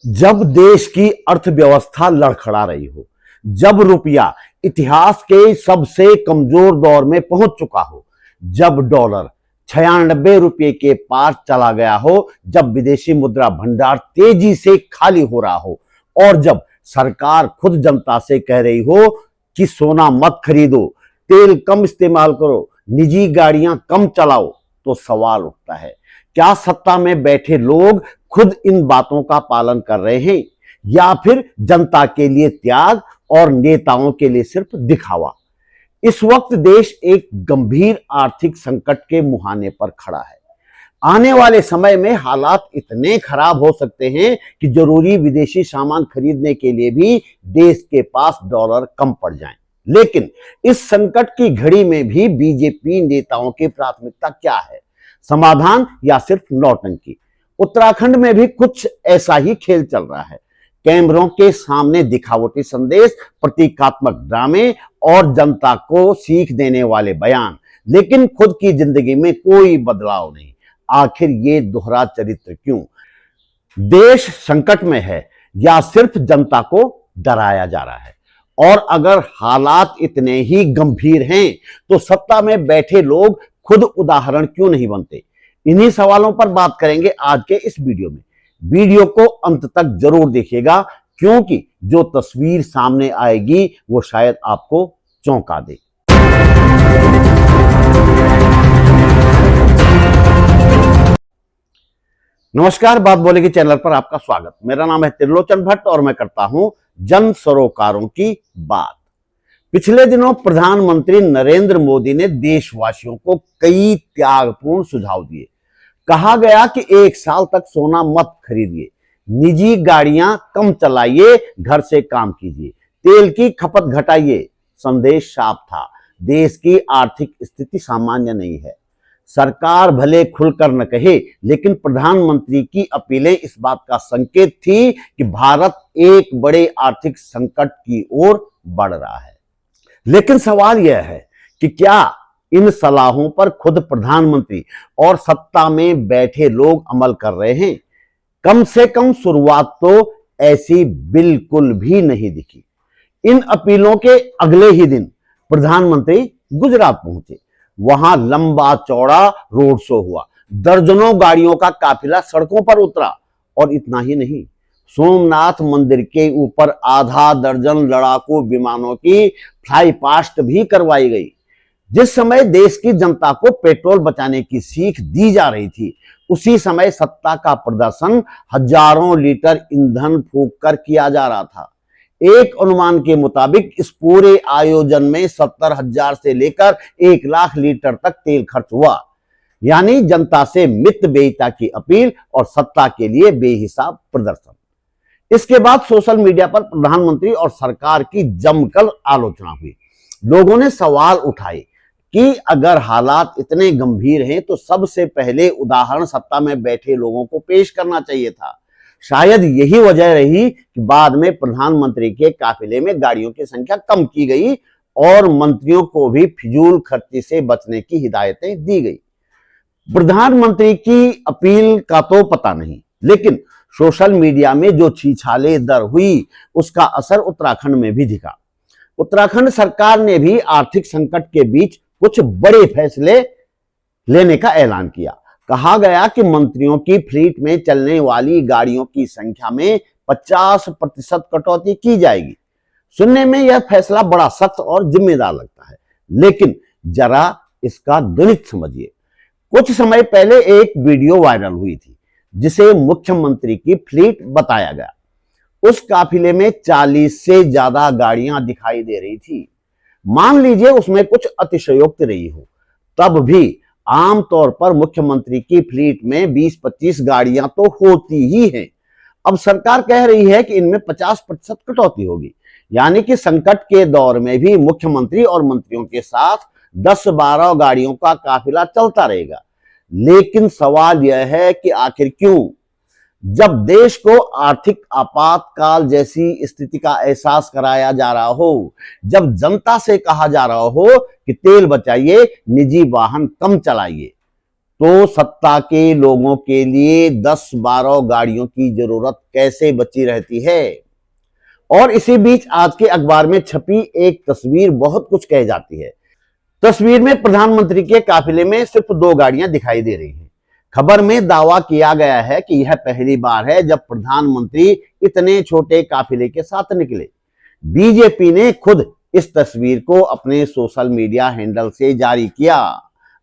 जब देश की अर्थव्यवस्था लड़खड़ा रही हो, जब रुपया इतिहास के सबसे कमजोर दौर में पहुंच चुका हो, जब डॉलर 96 रुपये के पार चला गया हो, जब विदेशी मुद्रा भंडार तेजी से खाली हो रहा हो और जब सरकार खुद जनता से कह रही हो कि सोना मत खरीदो, तेल कम इस्तेमाल करो, निजी गाड़ियां कम चलाओ, तो सवाल उठता है, क्या सत्ता में बैठे लोग खुद इन बातों का पालन कर रहे हैं या फिर जनता के लिए त्याग और नेताओं के लिए सिर्फ दिखावा। इस वक्त देश एक गंभीर आर्थिक संकट के मुहाने पर खड़ा है। आने वाले समय में हालात इतने खराब हो सकते हैं कि जरूरी विदेशी सामान खरीदने के लिए भी देश के पास डॉलर कम पड़ जाएं। लेकिन इस संकट की घड़ी में भी बीजेपी नेताओं की प्राथमिकता क्या है? समाधान या सिर्फ नौटंकी? उत्तराखंड में भी कुछ ऐसा ही खेल चल रहा है। कैमरों के सामने दिखावटी संदेश, प्रतीकात्मक ड्रामे और जनता को सीख देने वाले बयान, लेकिन खुद की जिंदगी में कोई बदलाव नहीं। आखिर ये दोहरा चरित्र क्यों? देश संकट में है या सिर्फ जनता को डराया जा रहा है? और अगर हालात इतने ही गंभीर हैं तो सत्ता में बैठे लोग खुद उदाहरण क्यों नहीं बनते? इन्हीं सवालों पर बात करेंगे आज के इस वीडियो में। वीडियो को अंत तक जरूर देखिएगा, क्योंकि जो तस्वीर सामने आएगी वो शायद आपको चौंका दे। नमस्कार, बात बोलेगी चैनल पर आपका स्वागत। मेरा नाम है त्रिलोचन भट्ट और मैं करता हूं जन सरोकारों की बात। पिछले दिनों प्रधानमंत्री नरेंद्र मोदी ने देशवासियों को कई त्यागपूर्ण सुझाव दिए। कहा गया कि 1 साल तक सोना मत खरीदिए, निजी गाड़ियां कम चलाइए, घर से काम कीजिए, तेल की खपत घटाइए। संदेश साफ था, देश की आर्थिक स्थिति सामान्य नहीं है। सरकार भले खुलकर न कहे, लेकिन प्रधानमंत्री की अपीलें इस बात का संकेत थी कि भारत एक बड़े आर्थिक संकट की ओर बढ़ रहा है। लेकिन सवाल यह है कि क्या इन सलाहों पर खुद प्रधानमंत्री और सत्ता में बैठे लोग अमल कर रहे हैं? कम से कम शुरुआत तो ऐसी बिल्कुल भी नहीं दिखी। इन अपीलों के अगले ही दिन प्रधानमंत्री गुजरात पहुंचे। वहां लंबा चौड़ा रोड शो हुआ, दर्जनों गाड़ियों का काफिला सड़कों पर उतरा और इतना ही नहीं, सोमनाथ मंदिर के ऊपर आधा दर्जन लड़ाकू विमानों की फ्लाई पास्ट भी करवाई गई। जिस समय देश की जनता को पेट्रोल बचाने की सीख दी जा रही थी, उसी समय सत्ता का प्रदर्शन हजारों लीटर ईंधन फूंक कर किया जा रहा था। एक अनुमान के मुताबिक इस पूरे आयोजन में 70,000 से लेकर 1 लाख लीटर तक तेल खर्च हुआ। यानी जनता से मित बेईता की अपील और सत्ता के लिए बेहिसाब प्रदर्शन। इसके बाद सोशल मीडिया पर प्रधानमंत्री और सरकार की जमकर आलोचना हुई। लोगों ने सवाल उठाए कि अगर हालात इतने गंभीर हैं तो सबसे पहले उदाहरण सत्ता में बैठे लोगों को पेश करना चाहिए था। शायद यही वजह रही कि बाद में प्रधानमंत्री के काफिले में गाड़ियों की संख्या कम की गई और मंत्रियों को भी फिजूल खर्ची से बचने की हिदायतें दी गई। प्रधानमंत्री की अपील का तो पता नहीं, लेकिन सोशल मीडिया में जो छीछालेदर हुई उसका असर उत्तराखंड में भी दिखा। उत्तराखंड सरकार ने भी आर्थिक संकट के बीच कुछ बड़े फैसले लेने का ऐलान किया। कहा गया कि मंत्रियों की फ्लीट में चलने वाली गाड़ियों की संख्या में 50% कटौती की जाएगी। सुनने में यह फैसला बड़ा सख्त और जिम्मेदार लगता है, लेकिन जरा इसका गणित समझिए। कुछ समय पहले एक वीडियो वायरल हुई थी जिसे मुख्यमंत्री की फ्लीट बताया गया। उस काफिले में 40 से ज्यादा गाड़ियां दिखाई दे रही थी। मान लीजिए उसमें कुछ अतिशयोक्ति रही हो, तब भी आमतौर पर मुख्यमंत्री की फ्लीट में 20-25 गाड़ियां तो होती ही हैं। अब सरकार कह रही है कि इनमें 50% कटौती होगी, यानी कि संकट के दौर में भी मुख्यमंत्री और मंत्रियों के साथ 10-12 गाड़ियों का काफिला चलता रहेगा। लेकिन सवाल यह है कि आखिर क्यों? जब देश को आर्थिक आपातकाल जैसी स्थिति का एहसास कराया जा रहा हो, जब जनता से कहा जा रहा हो कि तेल बचाइए, निजी वाहन कम चलाइए, तो सत्ता के लोगों के लिए 10-12 गाड़ियों की जरूरत कैसे बची रहती है। और इसी बीच आज के अखबार में छपी एक तस्वीर बहुत कुछ कह जाती है। तस्वीर में प्रधानमंत्री के काफिले में सिर्फ 2 गाड़ियां दिखाई दे रही हैं। खबर में दावा किया गया है कि यह पहली बार है जब प्रधानमंत्री इतने छोटे काफिले के साथ निकले। बीजेपी ने खुद इस तस्वीर को अपने सोशल मीडिया हैंडल से जारी किया।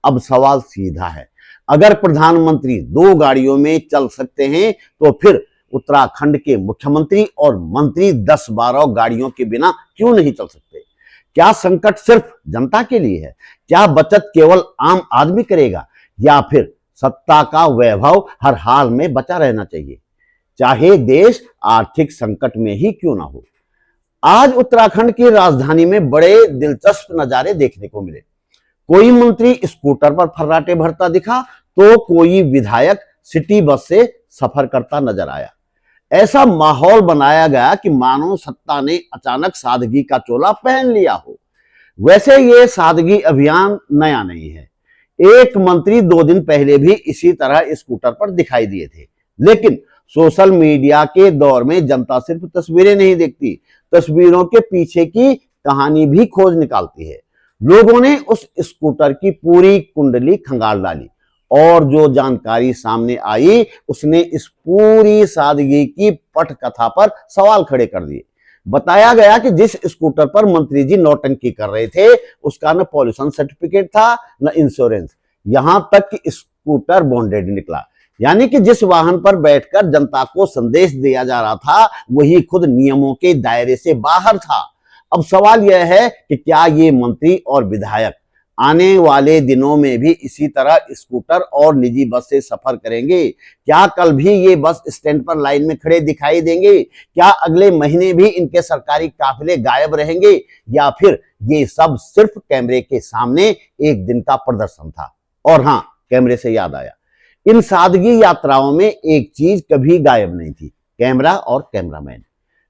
अब सवाल सीधा है, अगर प्रधानमंत्री 2 गाड़ियों में चल सकते हैं तो फिर उत्तराखंड के मुख्यमंत्री और मंत्री 10-12 गाड़ियों के बिना क्यों नहीं चल सकते? क्या संकट सिर्फ जनता के लिए है? क्या बचत केवल आम आदमी करेगा, या फिर सत्ता का वैभव हर हाल में बचा रहना चाहिए, चाहे देश आर्थिक संकट में ही क्यों ना हो? आज उत्तराखंड की राजधानी में बड़े दिलचस्प नजारे देखने को मिले। कोई मंत्री स्कूटर पर फर्राटे भरता दिखा तो कोई विधायक सिटी बस से सफर करता नजर आया। ऐसा माहौल बनाया गया कि मानो सत्ता ने अचानक सादगी का चोला पहन लिया हो। वैसे ये सादगी अभियान नया नहीं है। एक मंत्री 2 दिन पहले भी इसी तरह स्कूटर पर दिखाई दिए थे। लेकिन सोशल मीडिया के दौर में जनता सिर्फ तस्वीरें नहीं देखती, तस्वीरों के पीछे की कहानी भी खोज निकालती है। लोगों ने उस स्कूटर की पूरी कुंडली खंगाल डाली और जो जानकारी सामने आई उसने इस पूरी सादगी की पटकथा पर सवाल खड़े कर दिए। बताया गया कि जिस स्कूटर पर मंत्री जी नौटंकी कर रहे थे उसका न पॉल्यूशन सर्टिफिकेट था न इंश्योरेंस, यहां तक कि स्कूटर बॉन्डेड निकला। यानी कि जिस वाहन पर बैठकर जनता को संदेश दिया जा रहा था वही खुद नियमों के दायरे से बाहर था। अब सवाल यह है कि क्या ये मंत्री और विधायक आने वाले दिनों में भी इसी तरह स्कूटर और निजी बस से सफर करेंगे? क्या कल भी ये बस स्टैंड पर लाइन में खड़े दिखाई देंगे? क्या अगले महीने भी इनके सरकारी काफिले गायब रहेंगे, या फिर ये सब सिर्फ कैमरे के सामने एक दिन का प्रदर्शन था? और हाँ, कैमरे से याद आया, इन सादगी यात्राओं में एक चीज कभी गायब नहीं थी, कैमरा और कैमरामैन।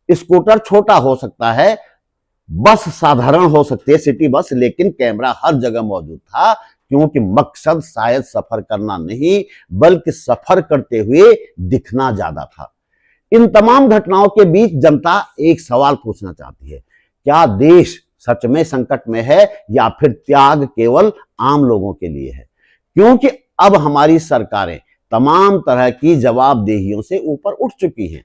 स्कूटर छोटा हो सकता है, बस साधारण हो सकती है, सिटी बस, लेकिन कैमरा हर जगह मौजूद था, क्योंकि मकसद शायद सफर करना नहीं बल्कि सफर करते हुए दिखना ज्यादा था। इन तमाम घटनाओं के बीच जनता एक सवाल पूछना चाहती है, क्या देश सच में संकट में है या फिर त्याग केवल आम लोगों के लिए है? क्योंकि अब हमारी सरकारें तमाम तरह की जवाबदेहियों से ऊपर उठ चुकी हैं।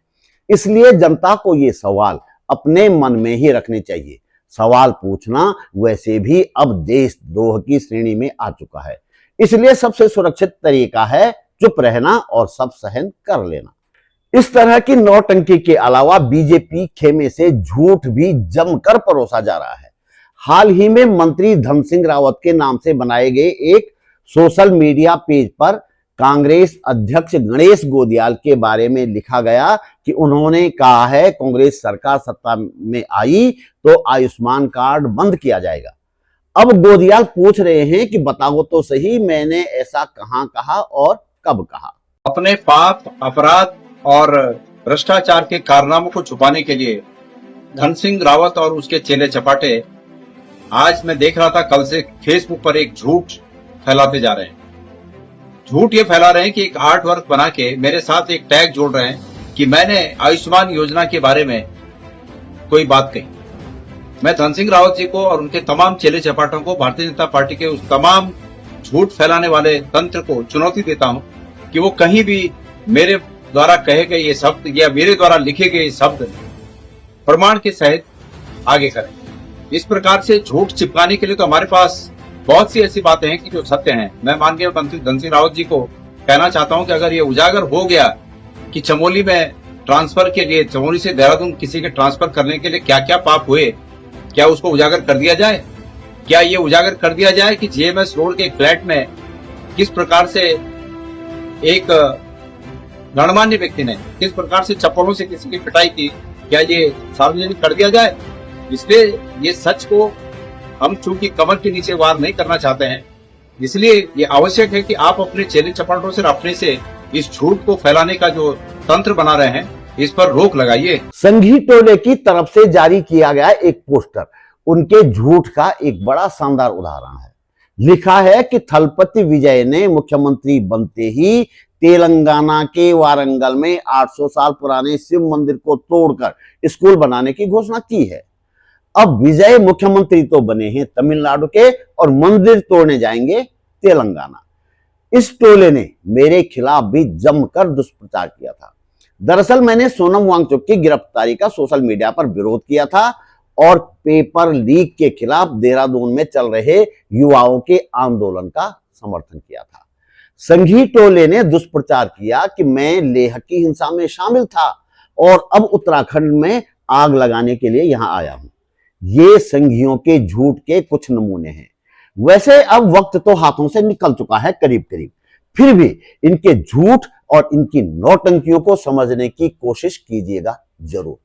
इसलिए जनता को ये सवाल अपने मन में ही रखने चाहिए। सवाल पूछना वैसे भी अब देशद्रोह की श्रेणी में आ चुका है। इसलिए सबसे सुरक्षित तरीका है चुप रहना और सब सहन कर लेना। इस तरह की नौटंकी के अलावा बीजेपी खेमे से झूठ भी जमकर परोसा जा रहा है। हाल ही में मंत्री धन सिंह रावत के नाम से बनाए गए एक सोशल मीडिया पेज पर कांग्रेस अध्यक्ष गणेश गोदियाल के बारे में लिखा गया कि उन्होंने कहा है कांग्रेस सरकार सत्ता में आई तो आयुष्मान कार्ड बंद किया जाएगा। अब गोदियाल पूछ रहे हैं कि बताओ तो सही, मैंने ऐसा कहां कहा और कब कहा? अपने पाप, अपराध और भ्रष्टाचार के कारनामों को छुपाने के लिए धन सिंह रावत और उसके चेले चपाटे आज मैं देख रहा था कल से फेसबुक पर एक झूठ फैलाते जा रहे हैं। झूठ ये फैला रहे हैं कि एक आर्ट वर्क बना के मेरे साथ एक टैग जोड़ रहे हैं कि मैंने आयुष्मान योजना के बारे में कोई बात कही। मैं धन सिंह रावत जी को और उनके तमाम चेले चपाटों को, भारतीय जनता पार्टी के उस तमाम झूठ फैलाने वाले तंत्र को चुनौती देता हूं कि वो कहीं भी मेरे द्वारा कहे गए ये शब्द या मेरे द्वारा लिखे गए शब्द प्रमाण के सहित आगे करें। इस प्रकार से झूठ चिपकाने के लिए तो हमारे पास बहुत सी ऐसी बातें हैं कि जो सत्य हैं। मैं माननीय मंत्री धन सिंह रावत जी को कहना चाहता हूं कि अगर ये उजागर हो गया कि चमोली में ट्रांसफर के लिए, चमोली से देहरादून किसी के ट्रांसफर करने के लिए क्या क्या पाप हुए, क्या उसको उजागर कर दिया जाए? क्या ये उजागर कर दिया जाए कि जेएमएस रोड के एक फ्लैट में किस प्रकार से एक गणमान्य व्यक्ति ने किस प्रकार से चप्पलों से किसी की पिटाई की, क्या ये सार्वजनिक कर दिया जाए? इसलिए ये सच को हम चूंकि कमर के नीचे वार नहीं करना चाहते हैं, इसलिए ये आवश्यक है कि आप अपने चेले चपाटों से अपने से इस झूठ को फैलाने का जो तंत्र बना रहे हैं इस पर रोक लगाइए। संघी टोले की तरफ से जारी किया गया एक पोस्टर उनके झूठ का एक बड़ा शानदार उदाहरण है। लिखा है कि थलपति विजय ने मुख्यमंत्री बनते ही तेलंगाना के वारंगल में 800 साल पुराने शिव मंदिर को तोड़कर स्कूल बनाने की घोषणा की है। अब विजय मुख्यमंत्री तो बने हैं तमिलनाडु के और मंदिर तोड़ने जाएंगे तेलंगाना। इस टोले ने मेरे खिलाफ भी जमकर दुष्प्रचार किया था। दरअसल मैंने सोनम वांगचुक की गिरफ्तारी का सोशल मीडिया पर विरोध किया था और पेपर लीक के खिलाफ देहरादून में चल रहे युवाओं के आंदोलन का समर्थन किया था। संघी टोले ने दुष्प्रचार किया कि मैं लेह की हिंसा में शामिल था और अब उत्तराखंड में आग लगाने के लिए यहां आया हूं। ये संघियों के झूठ के कुछ नमूने हैं। वैसे अब वक्त तो हाथों से निकल चुका है करीब करीब, फिर भी इनके झूठ और इनकी नौटंकियों को समझने की कोशिश कीजिएगा जरूर।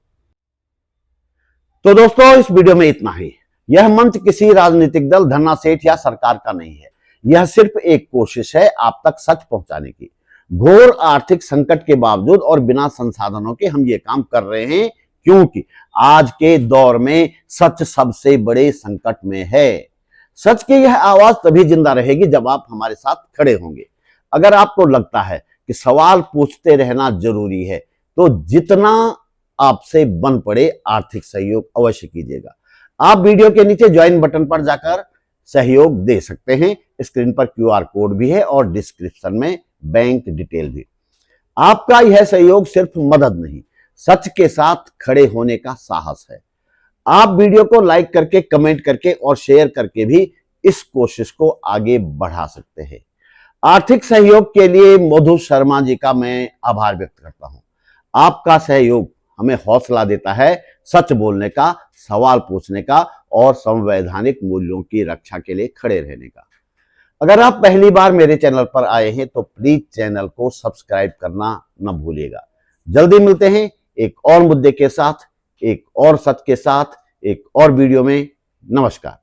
तो दोस्तों, इस वीडियो में इतना ही। यह मंच किसी राजनीतिक दल, धन्ना सेठ या सरकार का नहीं है। यह सिर्फ एक कोशिश है आप तक सच पहुंचाने की। घोर आर्थिक संकट के बावजूद और बिना संसाधनों के हम ये काम कर रहे हैं, क्योंकि आज के दौर में सच सबसे बड़े संकट में है। सच की यह आवाज तभी जिंदा रहेगी जब आप हमारे साथ खड़े होंगे। अगर आपको लगता है कि सवाल पूछते रहना जरूरी है, तो जितना आपसे बन पड़े आर्थिक सहयोग अवश्य कीजिएगा। आप वीडियो के नीचे ज्वाइन बटन पर जाकर सहयोग दे सकते हैं। स्क्रीन पर QR कोड भी है और डिस्क्रिप्शन में बैंक डिटेल भी। आपका यह सहयोग सिर्फ मदद नहीं, सच के साथ खड़े होने का साहस है। आप वीडियो को लाइक करके, कमेंट करके और शेयर करके भी इस कोशिश को आगे बढ़ा सकते हैं। आर्थिक सहयोग के लिए मधु शर्मा जी का मैं आभार व्यक्त करता हूं। आपका सहयोग हमें हौसला देता है सच बोलने का, सवाल पूछने का और संवैधानिक मूल्यों की रक्षा के लिए खड़े रहने का। अगर आप पहली बार मेरे चैनल पर आए हैं तो प्लीज चैनल को सब्सक्राइब करना न भूलिएगा। जल्दी मिलते हैं एक और मुद्दे के साथ, एक और सच के साथ, एक और वीडियो में। नमस्कार।